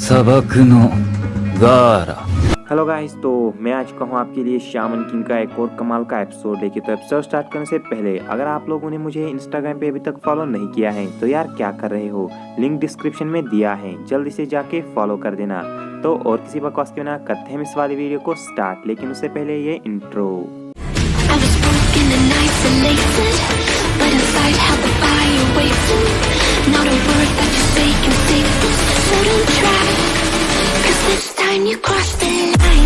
砂漠のガーラ。हेलो guys, तो मैं आ चुका हूँ आपके लिए शामन किंग का एक और कमाल का एपिसोड लेके। तो एपिसोड स्टार्ट करने से पहले अगर आप लोगों ने मुझे इंस्टाग्राम पे अभी तक फॉलो नहीं किया है तो यार क्या कर रहे हो, लिंक डिस्क्रिप्शन में दिया है, जल्दी से जाके फॉलो कर देना। तो और किसी बकवास के बिना करते हैं इस वाली वीडियो को स्टार्ट, लेकिन उससे पहले ये intro. I was broken and isolated, but inside held the fire waiting. Not a word that you say can save this, so don't try, 'cause this time you crossed the line.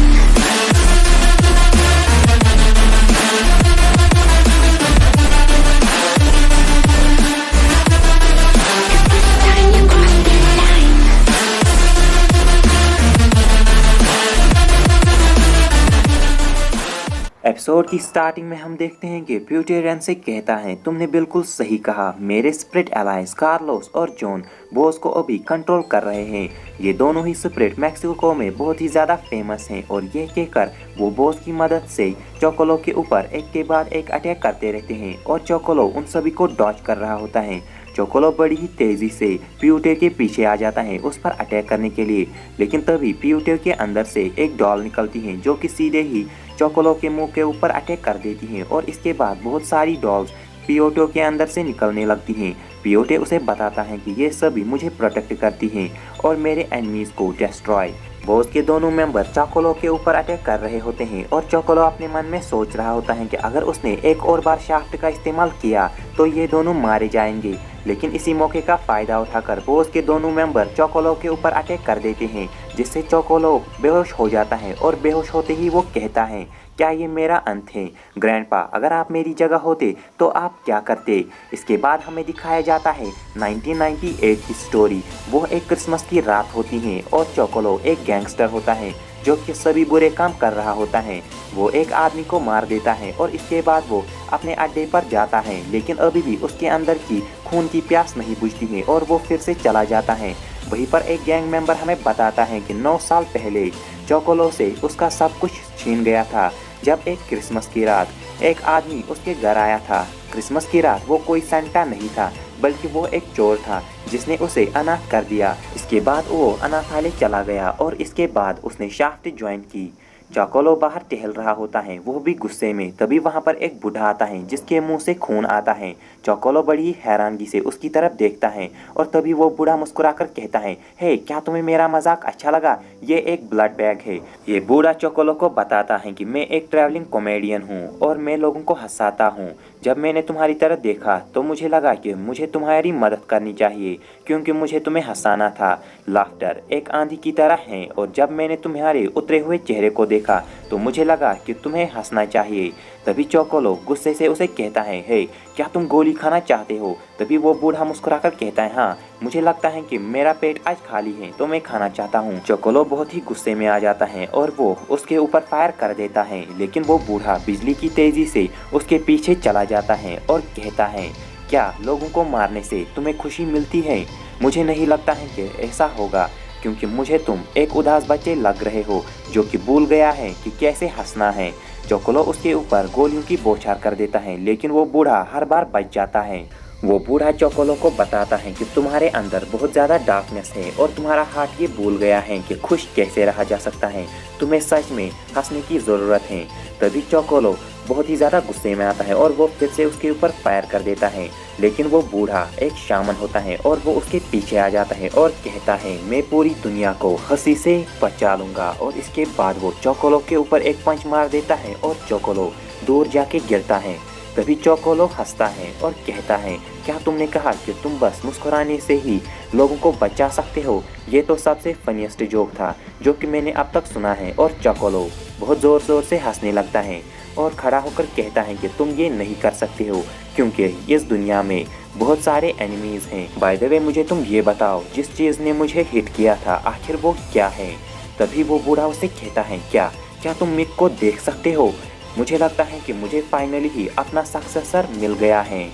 Episode की starting में हम देखते हैं कि प्यूटेरियन से कहता है, तुमने बिल्कुल सही कहा, मेरे स्प्रिट एलाइज कार्लोस और जॉन बॉस को अभी कंट्रोल कर रहे हैं। ये दोनों ही स्प्रिट मैक्सिको में बहुत ही ज़्यादा फेमस हैं और ये कहकर वो बॉस की मदद से चोकोलो के ऊपर एक के बाद एक अटैक करते रहते हैं और चोकोलो उन सभी को डॉज कर रहा होता है। चोकोलो बड़ी ही तेज़ी से प्यूटे के पीछे आ जाता है उस पर अटैक करने के लिए, लेकिन तभी प्यूटे के अंदर से एक डॉल निकलती है जो कि सीधे ही चोकोलो के मुंह के ऊपर अटैक कर देती हैं और इसके बाद बहुत सारी डॉल्स पियोटो के अंदर से निकलने लगती हैं। पियोटे उसे बताता है कि ये सभी मुझे प्रोटेक्ट करती हैं और मेरे एनिमीज़ को डिस्ट्रॉय। बॉस के दोनों मेंबर चोकोलो के ऊपर अटैक कर रहे होते हैं और चोकोलो अपने मन में सोच रहा होता है कि अगर उसने एक और बार शाफ्ट का इस्तेमाल किया तो ये दोनों मारे जाएंगे। लेकिन इसी मौके का फ़ायदा उठाकर बॉस के दोनों मेंबर चोकोलो के ऊपर अटैक कर देते हैं, जिससे चोकोलो बेहोश हो जाता है और बेहोश होते ही वो कहता है, क्या ये मेरा अंत है? ग्रैंडपा, अगर आप मेरी जगह होते तो आप क्या करते? इसके बाद हमें दिखाया जाता है 1998 की स्टोरी। वो एक क्रिसमस की रात होती है और चोकोलो एक गैंगस्टर होता है जो कि सभी बुरे काम कर रहा होता है। वो एक आदमी को मार देता है और इसके बाद वो अपने अड्डे पर जाता है, लेकिन अभी भी उसके अंदर की खून की प्यास नहीं बुझती है और वो फिर से चला जाता है। वहीं पर एक गैंग मेंबर हमें बताता है कि 9 साल पहले चोकोलो से उसका सब कुछ छीन गया था जब एक क्रिसमस की रात एक आदमी उसके घर आया था। क्रिसमस की रात वो कोई सेंटा नहीं था बल्कि वो एक चोर था जिसने उसे अनाथ कर दिया। इसके बाद वो अनाथालय चला गया और इसके बाद उसने शाफ्ट ज्वाइन की। चोकोलो बाहर टहल रहा होता है, वो भी गुस्से में। तभी वहाँ पर एक बूढ़ा आता है जिसके मुंह से खून आता है। चोकोलो बड़ी ही हैरानगी से उसकी तरफ देखता है और तभी वो बूढ़ा मुस्कुराकर कहता है, हे क्या तुम्हें मेरा मजाक अच्छा लगा? ये एक ब्लड बैग है। ये बूढ़ा चोकोलो को बताता है कि मैं एक ट्रैवलिंग कॉमेडियन हूँ और मैं लोगों को हंसाता हूँ। जब मैंने तुम्हारी तरफ देखा तो मुझे लगा कि मुझे तुम्हारी मदद करनी चाहिए क्योंकि मुझे तुम्हें हंसाना था। लाफ्टर एक आंधी की तरह है और जब मैंने तुम्हारे उतरे हुए चेहरे को देखा तो मुझे लगा कि तुम्हें हंसना चाहिए। तभी चोकोलो गुस्से से उसे कहता है, हे क्या तुम गोली खाना चाहते हो? तभी वो बूढ़ा मुस्कुराकर कहता है, हाँ मुझे लगता है कि मेरा पेट आज खाली है तो मैं खाना चाहता हूँ। चोकोलो बहुत ही गुस्से में आ जाता है और वो उसके ऊपर फायर कर देता है, लेकिन वो बूढ़ा बिजली की तेजी से उसके पीछे चला जाता है और कहता है, क्या लोगों को मारने से तुम्हें खुशी मिलती है? मुझे नहीं लगता है कि ऐसा होगा क्योंकि मुझे तुम एक उदास बच्चे लग रहे हो जो कि भूल गया है कि कैसे हंसना है। चोकोलो उसके ऊपर गोलियों की बौछार कर देता है, लेकिन वो बूढ़ा हर बार बच जाता है। वो बूढ़ा चोकोलो को बताता है कि तुम्हारे अंदर बहुत ज़्यादा डार्कनेस है और तुम्हारा हार्ट ये भूल गया है कि खुश कैसे रहा जा सकता है। तुम्हें सच में हंसने की ज़रूरत है। तभी चोकोलो बहुत ही ज़्यादा गुस्से में आता है और वो फिर से उसके ऊपर फायर कर देता है, लेकिन वो बूढ़ा एक शामन होता है और वो उसके पीछे आ जाता है और कहता है, मैं पूरी दुनिया को हंसी से बचा लूँगा। और इसके बाद वो चोकोलो के ऊपर एक पंच मार देता है और चोकोलो दूर जाके गिरता है। तभी चोकोलो हंसता है और कहता है, क्या तुमने कहा कि तुम बस मुस्कुराने से ही लोगों को बचा सकते हो? ये तो सबसे फनीएस्ट जोक था जो कि मैंने अब तक सुना है। और चोकोलो बहुत ज़ोर ज़ोर से हंसने लगता है और खड़ा होकर कहता है कि तुम ये नहीं कर सकते हो क्योंकि इस दुनिया में बहुत सारे एनिमीज़ हैं। बाय द वे मुझे तुम ये बताओ, जिस चीज़ ने मुझे हिट किया था आखिर वो क्या है? तभी वो बूढ़ा उसे कहता है, क्या तुम मिक को देख सकते हो? मुझे लगता है कि मुझे फाइनली ही अपना सक्सेसर मिल गया है।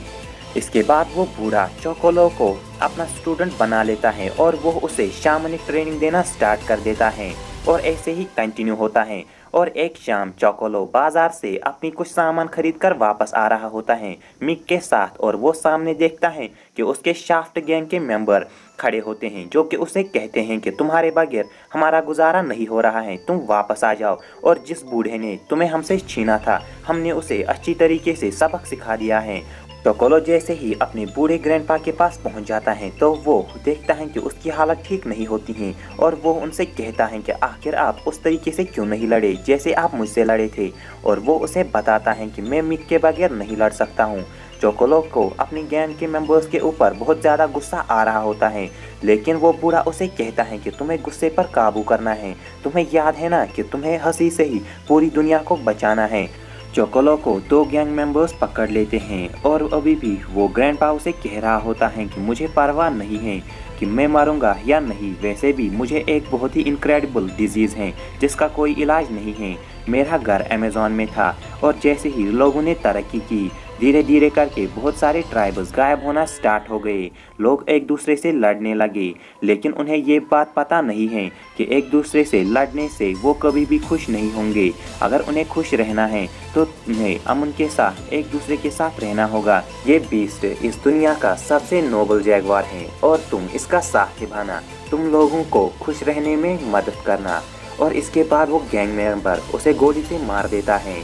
इसके बाद वो बूढ़ा चोकोलो को अपना स्टूडेंट बना लेता है और वो उसे शामनिक ट्रेनिंग देना स्टार्ट कर देता है और ऐसे ही कंटिन्यू होता है और एक शाम चोकोलो बाजार से अपनी कुछ सामान खरीद कर वापस आ रहा होता है मिक के साथ, और वो सामने देखता है कि उसके शाफ्ट गैंग के मेंबर खड़े होते हैं जो कि उसे कहते हैं कि तुम्हारे बगैर हमारा गुजारा नहीं हो रहा है, तुम वापस आ जाओ, और जिस बूढ़े ने तुम्हें हमसे छीना था हमने उसे अच्छी तरीके से सबक सिखा दिया है। चोकोलो जैसे ही अपने बूढ़े ग्रैंडपा के पास पहुंच जाता है तो वो देखता है कि उसकी हालत ठीक नहीं होती है, और वो उनसे कहता है कि आखिर आप उस तरीके से क्यों नहीं लड़े जैसे आप मुझसे लड़े थे, और वो उसे बताता है कि मैं मिक के बगैर नहीं लड़ सकता हूँ। चोकोलो को अपनी गैंग के मेंबर्स के ऊपर बहुत ज़्यादा गुस्सा आ रहा होता है, लेकिन वो बूढ़ा उसे कहता है कि तुम्हें गुस्से पर काबू करना है, तुम्हें याद है ना कि तुम्हें हंसी से ही पूरी दुनिया को बचाना है। चोकोलो को 2 गैंग मेंबर्स पकड़ लेते हैं, और अभी भी वो ग्रैंडपा उसे कह रहा होता है कि मुझे परवाह नहीं है कि मैं मरूंगा या नहीं, वैसे भी मुझे एक बहुत ही इनक्रेडिबल डिजीज़ है जिसका कोई इलाज नहीं है। मेरा घर अमेज़न में था, और जैसे ही लोगों ने तरक्की की धीरे धीरे करके बहुत सारे ट्राइब्स गायब होना स्टार्ट हो गए, लोग एक दूसरे से लड़ने लगे, लेकिन उन्हें ये बात पता नहीं है कि एक दूसरे से लड़ने से वो कभी भी खुश नहीं होंगे। अगर उन्हें खुश रहना है तो उन्हें अमन के साथ एक दूसरे के साथ रहना होगा। ये बीस्ट इस दुनिया का सबसे नोबल जैगवार है, और तुम इसका साथ निभाना, तुम लोगों को खुश रहने में मदद करना। और इसके बाद वो गैंग मेंबर उसे गोली से मार देता है,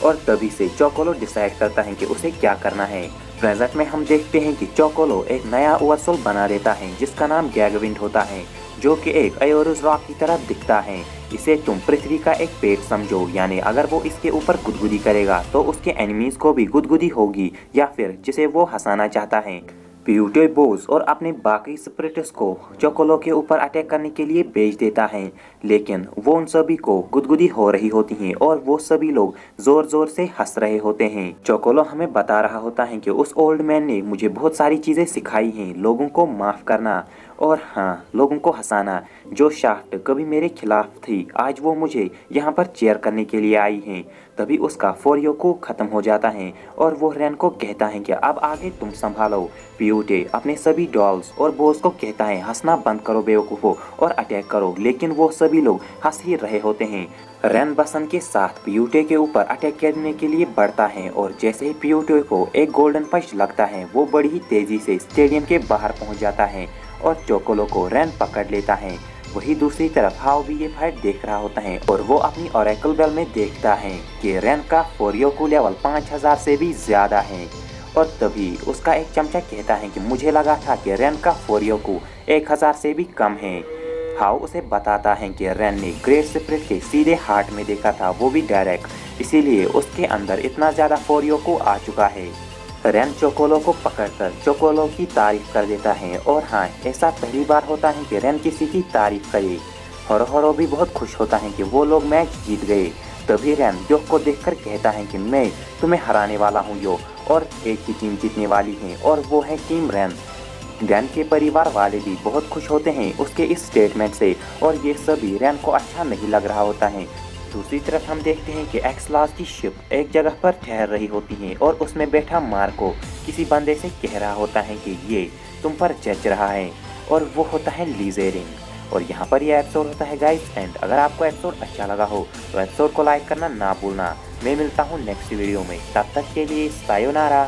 और तभी से चोकोलो डिसाइड करता है कि उसे क्या करना है। प्रेजेंट में हम देखते हैं कि चोकोलो एक नया ओवरसोल बना देता है जिसका नाम गैगविंड होता है, जो कि एक एयोरुस रॉक की तरह दिखता है। इसे तुम पृथ्वी का एक पेट समझो, यानी अगर वो इसके ऊपर गुदगुदी करेगा तो उसके एनिमीज को भी गुदगुदी होगी, या फिर जिसे वो हंसाना चाहता है। प्यूटे बोस और अपने बाकी स्पिरिट्स को चोकोलो के ऊपर अटैक करने के लिए भेज देता है, लेकिन वो उन सभी को गुदगुदी हो रही होती हैं और वो सभी लोग जोर जोर से हंस रहे होते हैं। चोकोलो हमें बता रहा होता है कि उस ओल्ड मैन ने मुझे बहुत सारी चीज़ें सिखाई हैं, लोगों को माफ़ करना और हाँ, लोगों को हंसाना। जो शाफ्ट कभी मेरे खिलाफ थी, आज वो मुझे यहाँ पर चेयर करने के लिए आई हैं। तभी उसका फोरियोको ख़त्म हो जाता है और वो रेन को कहता है कि अब आगे तुम संभालो। प्यूटे अपने सभी डॉल्स और बॉस को कहता है हंसना बंद करो बेवकूफ़ों और अटैक करो, लेकिन वो सभी लोग हंस ही रहे होते हैं। रेन बसन के साथ प्यूटे के ऊपर अटैक करने के लिए बढ़ता है और जैसे ही प्यूटे को एक गोल्डन पंच लगता है, वो बड़ी ही तेज़ी से स्टेडियम के बाहर पहुँच जाता है और चोकोलो को रेन पकड़ लेता है। वही दूसरी तरफ हाउ भी ये फाइट देख रहा होता है और वो अपनी ओरेकल बेल में देखता है कि रेन का फोरियोको लेवल 5000 से भी ज़्यादा है। और तभी उसका एक चमचा कहता है कि मुझे लगा था कि रेन का फोरियोको 1000 से भी कम है। हाउ उसे बताता है कि रेन ने ग्रेट स्पिरिट के सीधे हार्ट में देखा था, वो भी डायरेक्ट, इसीलिए उसके अंदर इतना ज़्यादा फोरियोको आ चुका है। रेन चोकोलो को पकड़कर चोकोलो की तारीफ कर देता है और हाँ, ऐसा पहली बार होता है कि रेन किसी की तारीफ करे। होरो भी बहुत खुश होता है कि वो लोग मैच जीत गए। तभी रेन यो को देखकर कहता है कि मैं तुम्हें हराने वाला हूँ यो, और एक ही टीम जीतने वाली है और वो है टीम रेन। रेन के परिवार वाले भी बहुत खुश होते हैं उसके इस स्टेटमेंट से और ये सभी रेन को अच्छा नहीं लग रहा होता है। दूसरी तरफ हम देखते हैं कि एक्सलास की शिप एक जगह पर ठहर रही होती है और उसमें बैठा मार्को किसी बंदे से कह रहा होता है कि ये तुम पर जच रहा है, और वो होता है लीजेरिंग। और यहाँ पर ये एपिसोड होता है गाइस एंड। अगर आपको एपिसोड अच्छा लगा हो तो एपिसोड को लाइक करना ना भूलना। मैं मिलता हूँ नेक्स्ट वीडियो में, तब तक के लिए सायोनारा।